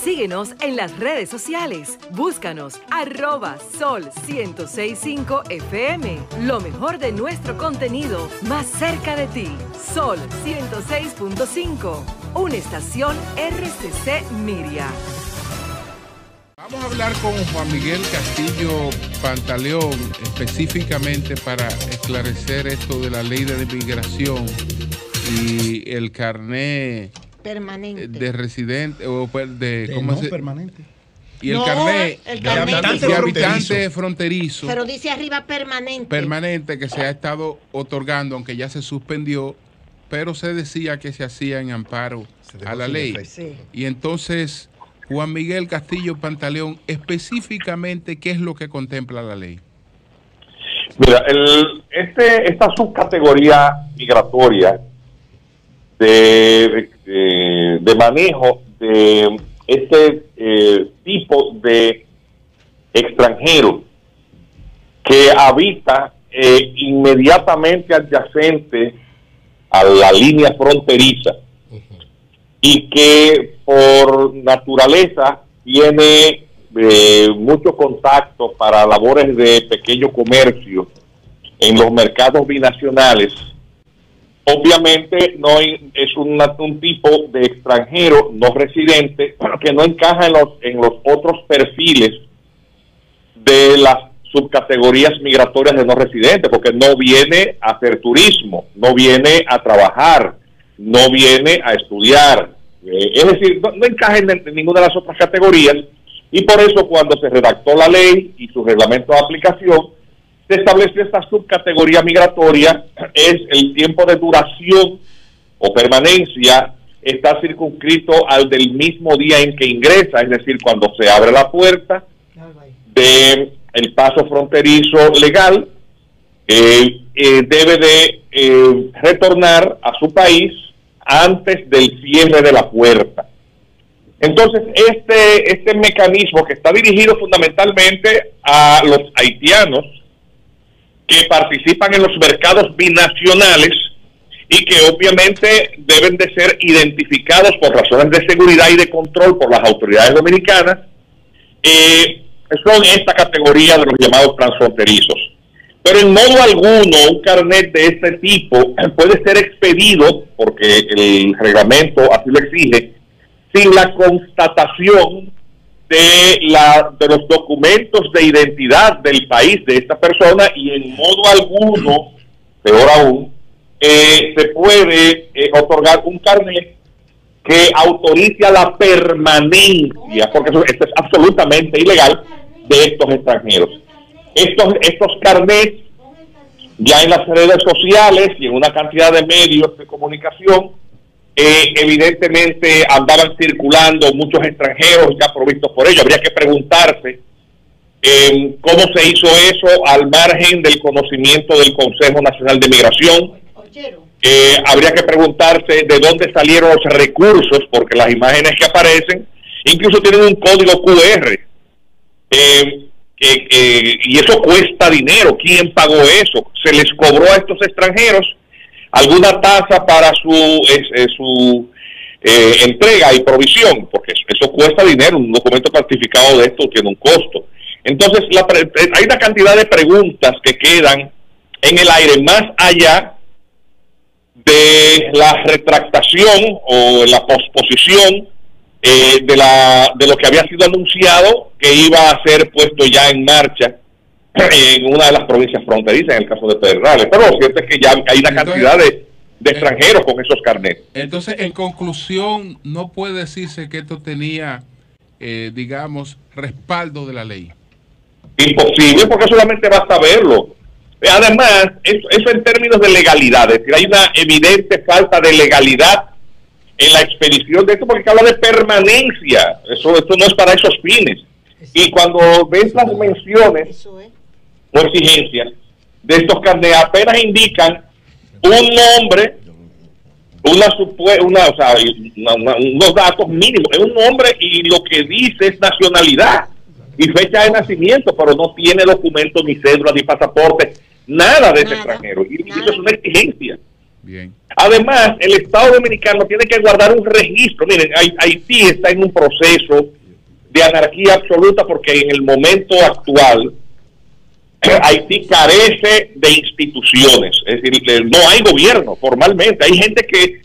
Síguenos en las redes sociales. Búscanos @Sol1065 FM. Lo mejor de nuestro contenido más cerca de ti. Sol 106.5. Una estación RCC Miria. Vamos a hablar con Juan Miguel Castillo Pantaleón específicamente para esclarecer esto de la ley de inmigración y el carné permanente de residente o de ¿cómo no se? Permanente. Y el carné de habitante fronterizo. Pero dice arriba permanente. Permanente que se ha estado otorgando, aunque ya se suspendió, pero se decía que se hacía en amparo a la ley. Sí. Y entonces, Juan Miguel Castillo Pantaleón, específicamente, ¿qué es lo que contempla la ley? Mira, esta subcategoría migratoria de manejo de este tipo de extranjero que habita inmediatamente adyacente a la línea fronteriza y que por naturaleza tiene mucho contacto para labores de pequeño comercio en los mercados binacionales. Obviamente no es un tipo de extranjero no residente que no encaja en los otros perfiles de las subcategorías migratorias de no residentes, porque no viene a hacer turismo, no viene a trabajar, no viene a estudiar. Es decir, no encaja en ninguna de las otras categorías, y por eso cuando se redactó la ley y su reglamento de aplicación, se estableció esta subcategoría migratoria. Es el tiempo de duración o permanencia está circunscrito al del mismo día en que ingresa, es decir, cuando se abre la puerta de el paso fronterizo legal, debe de retornar a su país antes del cierre de la puerta. Entonces, este mecanismo que está dirigido fundamentalmente a los haitianos que participan en los mercados binacionales y que obviamente deben de ser identificados por razones de seguridad y de control por las autoridades dominicanas, son esta categoría de los llamados transfronterizos. Pero en modo alguno un carnet de este tipo puede ser expedido, porque el reglamento así lo exige, sin la constatación de los documentos de identidad del país de esta persona, y en modo alguno, peor aún, se puede otorgar un carnet que autorice la permanencia, porque esto es absolutamente ilegal, de estos extranjeros. Estos carnets, ya en las redes sociales y en una cantidad de medios de comunicación, evidentemente andaban circulando muchos extranjeros ya provistos por ello. Habría que preguntarse cómo se hizo eso al margen del conocimiento del Consejo Nacional de Migración. Habría que preguntarse de dónde salieron los recursos, porque las imágenes que aparecen incluso tienen un código QR, y eso cuesta dinero. ¿Quién pagó eso? ¿Se les cobró a estos extranjeros alguna tasa para su entrega y provisión? Porque eso cuesta dinero. Un documento certificado de esto tiene un costo. Entonces hay una cantidad de preguntas que quedan en el aire, más allá de la retractación o la posposición de lo que había sido anunciado que iba a ser puesto ya en marcha en una de las provincias fronterizas, en el caso de Pedernales. Pero lo cierto es que ya hay una cantidad de extranjeros con esos carnets. Entonces, en conclusión, no puede decirse que esto tenía, digamos, respaldo de la ley. Imposible, porque solamente basta verlo. Además, eso en términos de legalidad, es decir, hay una evidente falta de legalidad en la expedición de esto, porque habla de permanencia. Esto no es para esos fines. Y cuando ves las menciones o exigencias de estos carnets, apenas indican un nombre, unos datos mínimos, es un nombre, y lo que dice es nacionalidad y fecha de nacimiento, pero no tiene documento, ni cédula, ni pasaporte, nada de ese extranjero. Y eso es una exigencia. Bien. Además, el Estado Dominicano tiene que guardar un registro. Miren, Haití está en un proceso de anarquía absoluta, porque en el momento actual Haití carece de instituciones, es decir, no hay gobierno formalmente, hay gente que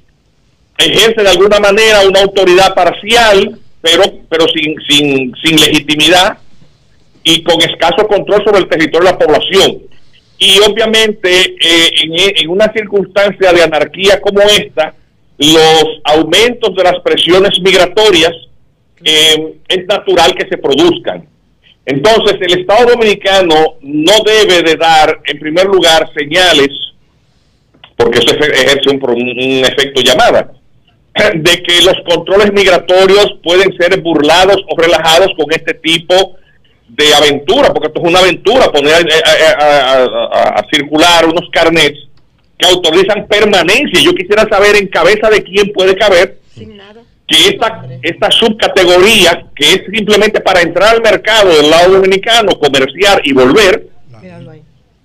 ejerce de alguna manera una autoridad parcial, pero sin legitimidad y con escaso control sobre el territorio de la población. Y obviamente en una circunstancia de anarquía como esta, los aumentos de las presiones migratorias es natural que se produzcan. Entonces, el Estado Dominicano no debe de dar, en primer lugar, señales, porque eso ejerce un efecto llamada, de que los controles migratorios pueden ser burlados o relajados con este tipo de aventura, porque esto es una aventura, poner a circular unos carnets que autorizan permanencia. Yo quisiera saber en cabeza de quién puede caber Sin nada. que esta subcategoría, que es simplemente para entrar al mercado del lado dominicano, comerciar y volver,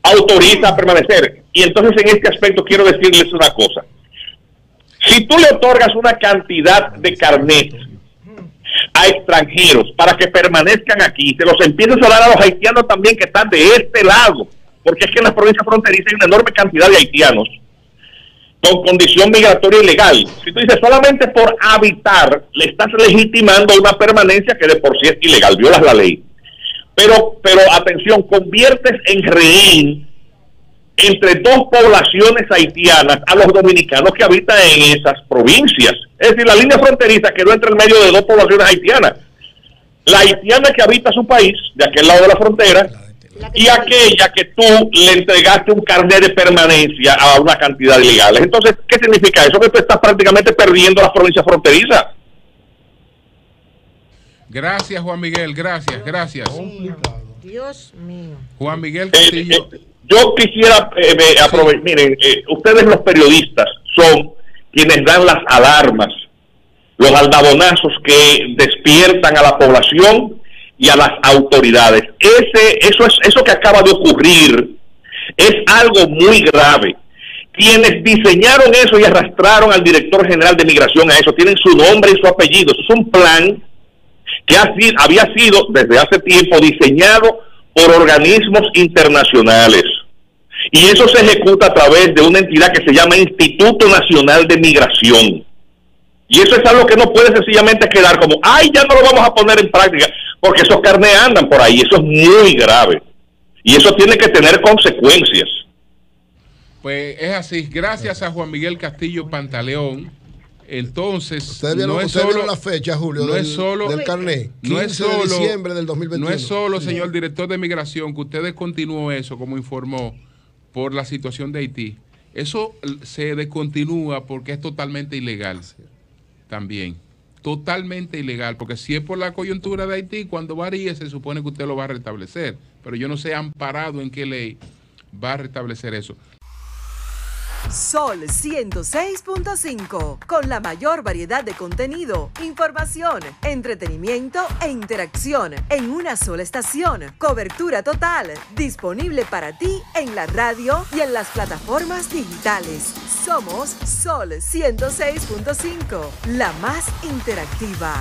autoriza a permanecer. Y entonces en este aspecto quiero decirles una cosa. Si tú le otorgas una cantidad de carnets a extranjeros para que permanezcan aquí, se los empiezas a dar a los haitianos también que están de este lado, porque es que en las provincias fronterizas hay una enorme cantidad de haitianos con condición migratoria ilegal. Si tú dices solamente por habitar, le estás legitimando una permanencia que de por sí es ilegal, violas la ley. Pero atención, conviertes en rehén entre dos poblaciones haitianas a los dominicanos que habitan en esas provincias. Es decir, la línea fronteriza quedó entre el medio de dos poblaciones haitianas. La haitiana que habita su país, de aquel lado de la frontera, y aquella que tú le entregaste un carnet de permanencia a una cantidad de ilegales. Entonces, ¿qué significa eso? Que tú estás prácticamente perdiendo las provincias fronterizas. Gracias, Juan Miguel, gracias. Dios mío. Juan Miguel Castillo. Yo quisiera aprovechar, miren, ustedes los periodistas son quienes dan las alarmas, los aldabonazos que despiertan a la población y a las autoridades. Eso que acaba de ocurrir es algo muy grave. Quienes diseñaron eso y arrastraron al director general de migración a eso tienen su nombre y su apellido. Eso es un plan que había sido desde hace tiempo diseñado por organismos internacionales. Y eso se ejecuta a través de una entidad que se llama Instituto Nacional de Migración. Y eso es algo que no puede sencillamente quedar como, ay, ya no lo vamos a poner en práctica, porque esos carnets andan por ahí. Eso es muy grave. Y eso tiene que tener consecuencias. Pues es así. Gracias a Juan Miguel Castillo Pantaleón. Entonces, ¿Ustedes vieron la fecha, Julio, del carnet? 15 de diciembre del 2021. No es solo, señor director de migración, que usted descontinuó eso, como informó, por la situación de Haití. Eso se descontinúa porque es totalmente ilegal. También. Totalmente ilegal, porque si es por la coyuntura de Haití, cuando varíe se supone que usted lo va a restablecer. Pero yo no sé amparado en qué ley va a restablecer eso. Sol 106.5, con la mayor variedad de contenido, información, entretenimiento e interacción en una sola estación. Cobertura total, disponible para ti en la radio y en las plataformas digitales. Somos Sol 106.5, la más interactiva.